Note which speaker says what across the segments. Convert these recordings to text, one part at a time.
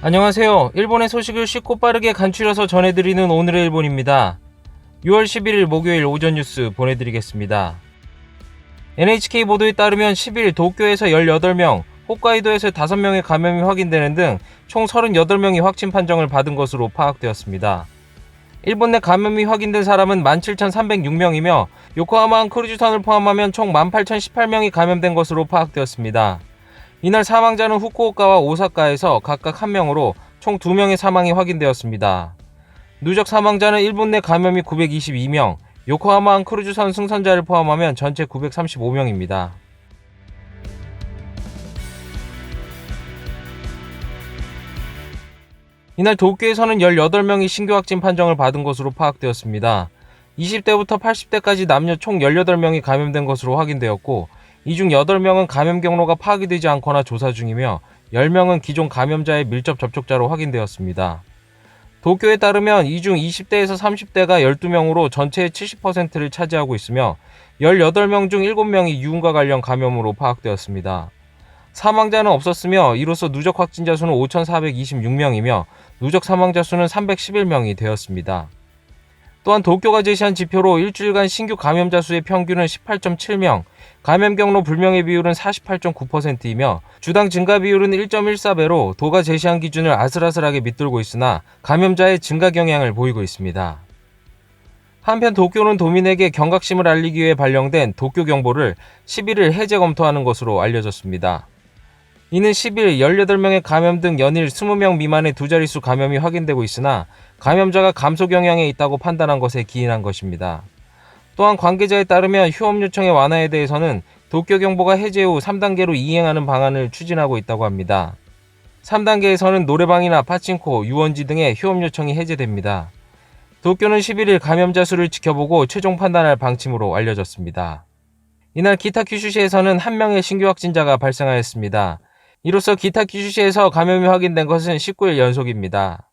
Speaker 1: 안녕하세요. 일본의 소식을 쉽고 빠르게 간추려서 전해드리는 오늘의 일본입니다. 6월 11일 목요일 오전 뉴스 보내드리겠습니다. NHK 보도에 따르면 10일 도쿄에서 18명, 홋카이도에서 5명의 감염이 확인되는 등 총 38명이 확진 판정을 받은 것으로 파악되었습니다. 일본 내 감염이 확인된 사람은 17,306명이며 요코하마항 크루즈선을 포함하면 총 18,018명이 감염된 것으로 파악되었습니다. 이날 사망자는 후쿠오카와 오사카에서 각각 1명으로 총 2명의 사망이 확인되었습니다. 누적 사망자는 일본 내 감염이 922명, 요코하마항 크루즈선 승선자를 포함하면 전체 935명입니다. 이날 도쿄에서는 18명이 신규 확진 판정을 받은 것으로 파악되었습니다. 20대부터 80대까지 남녀 총 18명이 감염된 것으로 확인되었고, 이 중 8명은 감염 경로가 파악이 되지 않거나 조사 중이며 10명은 기존 감염자의 밀접 접촉자로 확인되었습니다. 도쿄에 따르면 이 중 20대에서 30대가 12명으로 전체의 70%를 차지하고 있으며 18명 중 7명이 유흥과 관련 감염으로 파악되었습니다. 사망자는 없었으며 이로써 누적 확진자 수는 5,426명이며 누적 사망자 수는 311명이 되었습니다. 또한 도쿄가 제시한 지표로 일주일간 신규 감염자 수의 평균은 18.7명, 감염 경로 불명의 비율은 48.9%이며 주당 증가 비율은 1.14배로 도가 제시한 기준을 아슬아슬하게 밑돌고 있으나 감염자의 증가 경향을 보이고 있습니다. 한편 도쿄는 도민에게 경각심을 알리기 위해 발령된 도쿄경보를 11일 해제 검토하는 것으로 알려졌습니다. 이는 10일 18명의 감염 등 연일 20명 미만의 두 자릿수 감염이 확인되고 있으나 감염자가 감소 경향에 있다고 판단한 것에 기인한 것입니다. 또한 관계자에 따르면 휴업 요청의 완화에 대해서는 도쿄경보가 해제 후 3단계로 이행하는 방안을 추진하고 있다고 합니다. 3단계에서는 노래방이나 파친코, 유원지 등의 휴업 요청이 해제됩니다. 도쿄는 11일 감염자 수를 지켜보고 최종 판단할 방침으로 알려졌습니다. 이날 기타 kyushu시에서는 1명의 신규 확진자가 발생하였습니다. 이로써 기타 kyushu시에서 감염이 확인된 것은 19일 연속입니다.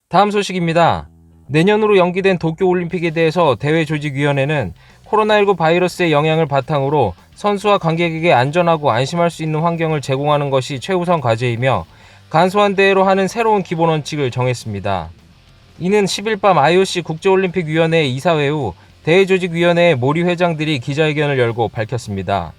Speaker 1: 다음 소식입니다. 내년으로 연기된 도쿄올림픽에 대해서 대회조직위원회는 코로나19 바이러스의 영향을 바탕으로 선수와 관객에게 안전하고 안심할 수 있는 환경을 제공하는 것이 최우선 과제이며 간소한 대회로 하는 새로운 기본 원칙을 정했습니다. 이는 10일 밤 IOC 국제올림픽위원회 이사회 후 대회조직위원회의 모리 회장들이 기자회견을 열고 밝혔습니다.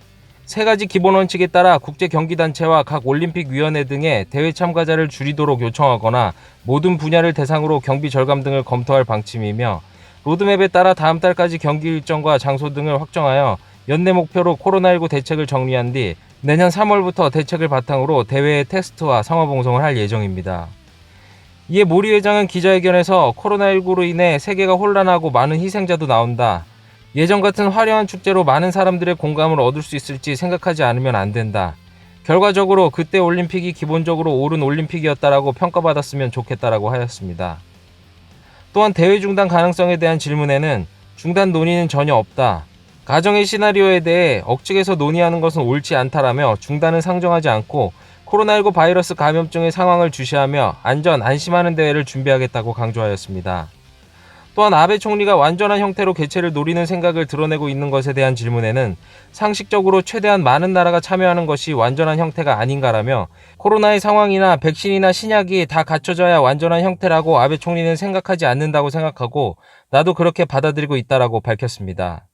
Speaker 1: 세 가지 기본 원칙에 따라 국제경기단체와 각 올림픽위원회 등의 대회 참가자를 줄이도록 요청하거나 모든 분야를 대상으로 경비 절감 등을 검토할 방침이며 로드맵에 따라 다음 달까지 경기 일정과 장소 등을 확정하여 연내 목표로 코로나19 대책을 정리한 뒤 내년 3월부터 대책을 바탕으로 대회의 테스트와 상호봉송을 할 예정입니다. 이에 모리 회장은 기자회견에서 코로나19로 인해 세계가 혼란하고 많은 희생자도 나온다. 예전 같은 화려한 축제로 많은 사람들의 공감을 얻을 수 있을지 생각하지 않으면 안 된다. 결과적으로 그때 올림픽이 기본적으로 옳은 올림픽이었다라고 평가받았으면 좋겠다라고 하였습니다. 또한 대회 중단 가능성에 대한 질문에는 중단 논의는 전혀 없다. 가정의 시나리오에 대해 억측에서 논의하는 것은 옳지 않다라며 중단은 상정하지 않고 코로나19 바이러스 감염증의 상황을 주시하며 안심하는 대회를 준비하겠다고 강조하였습니다. 또한 아베 총리가 완전한 형태로 개최를 노리는 생각을 드러내고 있는 것에 대한 질문에는 상식적으로 최대한 많은 나라가 참여하는 것이 완전한 형태가 아닌가라며 코로나의 상황이나 백신이나 신약이 다 갖춰져야 완전한 형태라고 아베 총리는 생각하지 않는다고 생각하고 나도 그렇게 받아들이고 있다라고 밝혔습니다.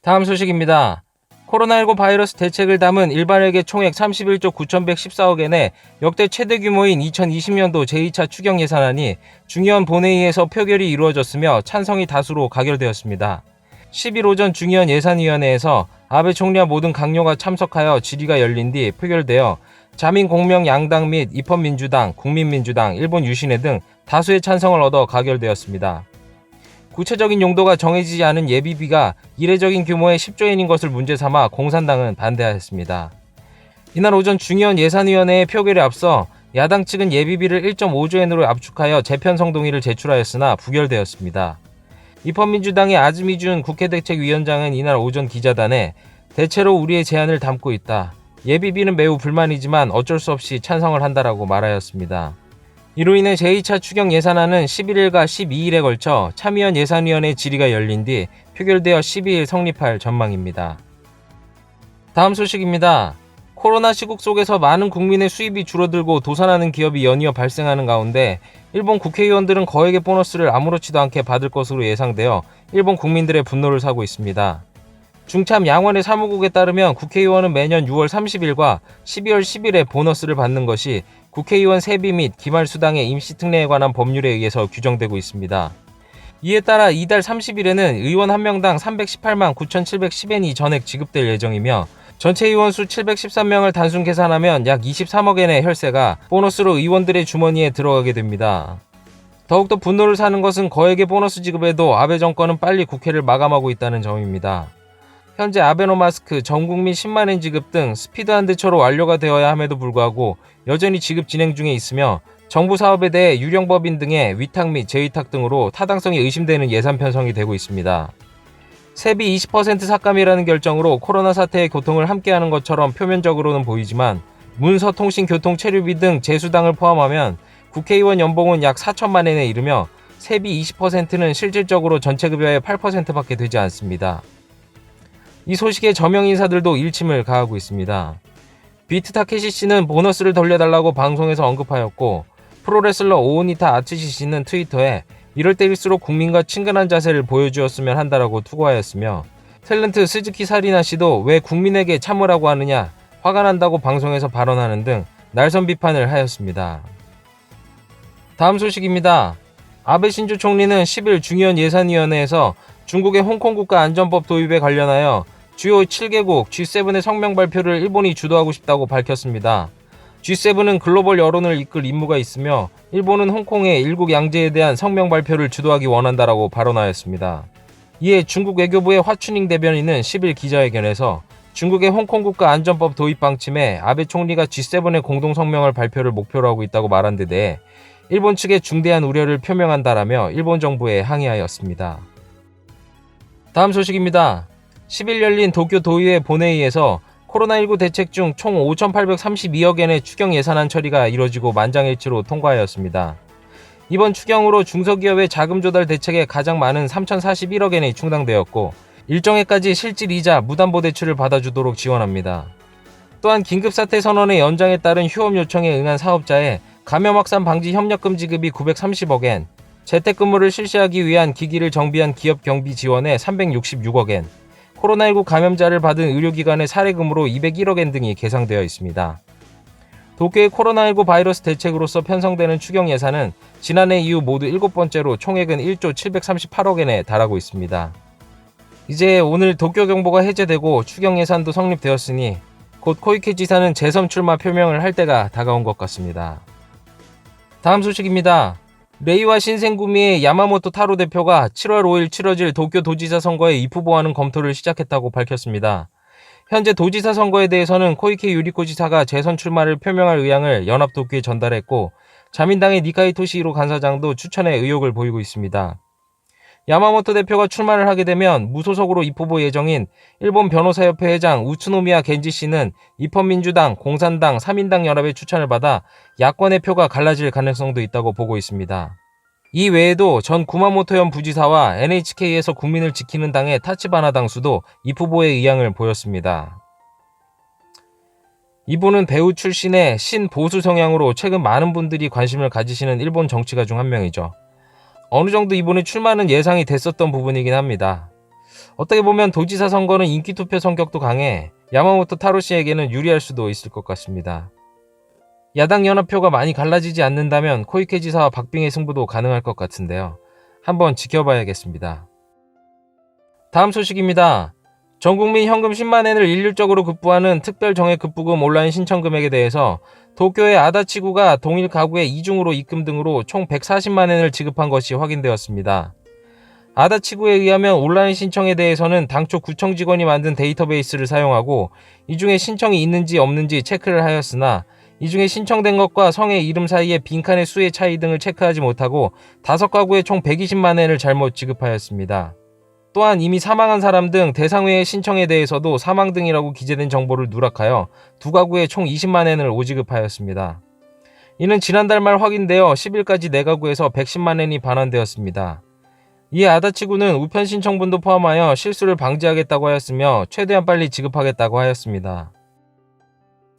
Speaker 1: 다음 소식입니다. 코로나19 바이러스 대책을 담은 일반회계 총액 31조 9,114억엔의 역대 최대 규모인 2020년도 제2차 추경 예산안이 중의원 본회의에서 표결이 이루어졌으며 찬성이 다수로 가결되었습니다. 10일 오전 중의원 예산위원회에서 아베 총리와 모든 강요가 참석하여 질의가 열린 뒤 표결되어 자민공명 양당 및 입헌민주당, 국민민주당, 일본 유신회 등 다수의 찬성을 얻어 가결되었습니다. 구체적인 용도가 정해지지 않은 예비비가 이례적인 규모의 10조엔인 것을 문제 삼아 공산당은 반대하였습니다. 이날 오전 중의원 예산위원회의 표결에 앞서 야당 측은 예비비를 1.5조엔으로 압축하여 재편성 동의를 제출하였으나 부결되었습니다. 입헌민주당의 아즈미준 국회대책위원장은 이날 오전 기자단에 대체로 우리의 제안을 담고 있다. 예비비는 매우 불만이지만 어쩔 수 없이 찬성을 한다라고 말하였습니다. 이로 인해 제2차 추경 예산안은 11일과 12일에 걸쳐 참의원 예산위원회 질의가 열린 뒤 표결되어 12일 성립할 전망입니다. 다음 소식입니다. 코로나 시국 속에서 많은 국민의 수입이 줄어들고 도산하는 기업이 연이어 발생하는 가운데 일본 국회의원들은 거액의 보너스를 아무렇지도 않게 받을 것으로 예상되어 일본 국민들의 분노를 사고 있습니다. 중참 양원의 사무국에 따르면 국회의원은 매년 6월 30일과 12월 10일에 보너스를 받는 것이 국회의원 세비 및 기말수당의 임시특례에 관한 법률에 의해서 규정되고 있습니다. 이에 따라 이달 30일에는 의원 1명당 318만 9,710엔이 전액 지급될 예정이며 전체 의원 수 713명을 단순 계산하면 약 23억엔의 혈세가 보너스로 의원들의 주머니에 들어가게 됩니다. 더욱더 분노를 사는 것은 거액의 보너스 지급에도 아베 정권은 빨리 국회를 마감하고 있다는 점입니다. 현재 아베노마스크, 전국민 10만엔 지급 등 스피드한 대처로 완료가 되어야 함에도 불구하고 여전히 지급 진행 중에 있으며 정부 사업에 대해 유령법인 등의 위탁 및 재위탁 등으로 타당성이 의심되는 예산 편성이 되고 있습니다. 세비 20% 삭감이라는 결정으로 코로나 사태의 고통을 함께하는 것처럼 표면적으로는 보이지만 문서, 통신, 교통, 체류비 등 재수당을 포함하면 국회의원 연봉은 약 4천만 엔에 이르며 세비 20%는 실질적으로 전체 급여의 8%밖에 되지 않습니다. 이 소식에 저명 인사들도 일침을 가하고 있습니다. 비트 타케시 씨는 보너스를 돌려달라고 방송에서 언급하였고 프로레슬러 오오니타 아츠시 씨는 트위터에 이럴 때일수록 국민과 친근한 자세를 보여주었으면 한다라고 투고하였으며 탤런트 스즈키 사리나 씨도 왜 국민에게 참으라고 하느냐, 화가 난다고 방송에서 발언하는 등 날선 비판을 하였습니다. 다음 소식입니다. 아베 신조 총리는 10일 중의원 예산위원회에서 중국의 홍콩 국가 안전법 도입에 관련하여 주요 7개국 G7의 성명 발표를 일본이 주도하고 싶다고 밝혔습니다. G7은 글로벌 여론을 이끌 임무가 있으며 일본은 홍콩의 일국 양제에 대한 성명 발표를 주도하기 원한다라고 발언하였습니다. 이에 중국 외교부의 화춘잉 대변인은 10일 기자회견에서 중국의 홍콩 국가 안전법 도입 방침에 아베 총리가 G7의 공동 성명을 발표를 목표로 하고 있다고 말한 데 대해 일본 측에 중대한 우려를 표명한다라며 일본 정부에 항의하였습니다. 다음 소식입니다. 10일 열린 도쿄 도의회 본회의에서 코로나19 대책 중 총 5,832억엔의 추경 예산안 처리가 이뤄지고 만장일치로 통과하였습니다. 이번 추경으로 중소기업의 자금 조달 대책에 가장 많은 3,041억엔이 충당되었고 일정액까지 실질 이자, 무담보 대출을 받아주도록 지원합니다. 또한 긴급사태 선언의 연장에 따른 휴업 요청에 응한 사업자의 감염 확산 방지 협력금 지급이 930억엔, 재택근무를 실시하기 위한 기기를 정비한 기업 경비 지원에 366억엔, 코로나19 감염자를 받은 의료기관의 사례금으로 201억엔 등이 계상되어 있습니다. 도쿄의 코로나19 바이러스 대책으로서 편성되는 추경 예산은 지난해 이후 모두 7번째로 총액은 1조 738억엔에 달하고 있습니다. 이제 오늘 도쿄 경보가 해제되고 추경 예산도 성립되었으니 곧 코이케 지사는 재선 출마 표명을 할 때가 다가온 것 같습니다. 다음 소식입니다. 레이와 신생구미의 야마모토 타로 대표가 7월 5일 치러질 도쿄 도지사 선거에 입후보하는 검토를 시작했다고 밝혔습니다. 현재 도지사 선거에 대해서는 코이케 유리코 지사가 재선 출마를 표명할 의향을 연합도쿄에 전달했고 자민당의 니카이 토시히로 간사장도 추천에 의욕을 보이고 있습니다. 야마모토 대표가 출마를 하게 되면 무소속으로 입후보 예정인 일본 변호사협회 회장 우츠노미야 겐지 씨는 입헌민주당, 공산당, 3인당 연합의 추천을 받아 야권의 표가 갈라질 가능성도 있다고 보고 있습니다. 이 외에도 전 구마모토현 부지사와 NHK에서 국민을 지키는 당의 타치바나 당수도 입후보의 의향을 보였습니다. 이분은 배우 출신의 신보수 성향으로 최근 많은 분들이 관심을 가지시는 일본 정치가 중 한 명이죠. 어느 정도 이분의 출마는 예상이 됐었던 부분이긴 합니다. 어떻게 보면 도지사 선거는 인기투표 성격도 강해 야마모토 타로 씨에게는 유리할 수도 있을 것 같습니다. 야당 연합표가 많이 갈라지지 않는다면 코이케 지사와 박빙의 승부도 가능할 것 같은데요. 한번 지켜봐야겠습니다. 다음 소식입니다. 전국민 현금 10만엔을 일률적으로 급부하는 특별정액급부금 온라인 신청 금액에 대해서 도쿄의 아다치구가 동일 가구의 이중으로 입금 등으로 총 140만엔을 지급한 것이 확인되었습니다. 아다치구에 의하면 온라인 신청에 대해서는 당초 구청 직원이 만든 데이터베이스를 사용하고 이 중에 신청이 있는지 없는지 체크를 하였으나 이 중에 신청된 것과 성의 이름 사이의 빈칸의 수의 차이 등을 체크하지 못하고 5가구에 총 120만엔을 잘못 지급하였습니다. 또한 이미 사망한 사람 등 대상외의 신청에 대해서도 사망 등이라고 기재된 정보를 누락하여 2가구에 총 20만엔을 오지급하였습니다. 이는 지난달 말 확인되어 10일까지 4가구에서 110만엔이 반환되었습니다. 이에 아다치구는 우편 신청분도 포함하여 실수를 방지하겠다고 하였으며 최대한 빨리 지급하겠다고 하였습니다.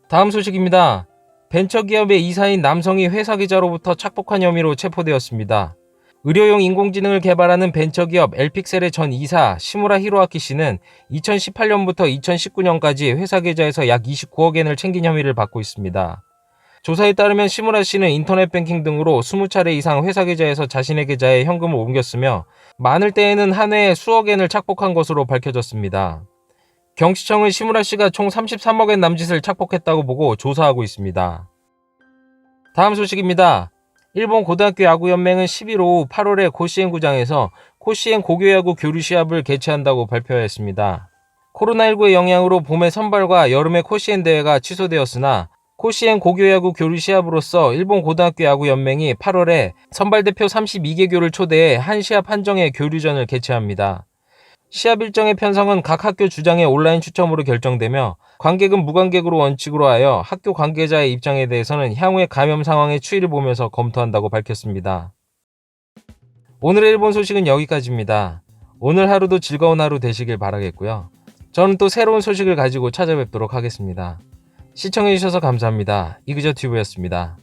Speaker 1: 다음 소식입니다. 벤처기업의 이사인 남성이 회사 계좌로부터 착복한 혐의로 체포되었습니다. 의료용 인공지능을 개발하는 벤처기업 엘픽셀의 전 이사 시무라 히로아키 씨는 2018년부터 2019년까지 회사 계좌에서 약 29억 엔을 챙긴 혐의를 받고 있습니다. 조사에 따르면 시무라 씨는 인터넷 뱅킹 등으로 20차례 이상 회사 계좌에서 자신의 계좌에 현금을 옮겼으며 많을 때에는 한 해에 수억 엔을 착복한 것으로 밝혀졌습니다. 경치청은 시무라 씨가 총 33억 엔 남짓을 착복했다고 보고 조사하고 있습니다. 다음 소식입니다. 일본 고등학교 야구연맹은 11일 오후 8월에 고시엔 구장에서 코시엔 고교야구 교류 시합을 개최한다고 발표했습니다. 코로나19의 영향으로 봄의 선발과 여름의 코시엔 대회가 취소되었으나 코시엔 고교야구 교류 시합으로서 일본 고등학교 야구연맹이 8월에 선발대표 32개교를 초대해 한 시합 한정의 교류전을 개최합니다. 시합 일정의 편성은 각 학교 주장의 온라인 추첨으로 결정되며 관객은 무관객으로 원칙으로 하여 학교 관계자의 입장에 대해서는 향후의 감염 상황의 추이를 보면서 검토한다고 밝혔습니다. 오늘의 일본 소식은 여기까지입니다. 오늘 하루도 즐거운 하루 되시길 바라겠고요. 저는 또 새로운 소식을 가지고 찾아뵙도록 하겠습니다. 시청해주셔서 감사합니다. 이그저튜브였습니다.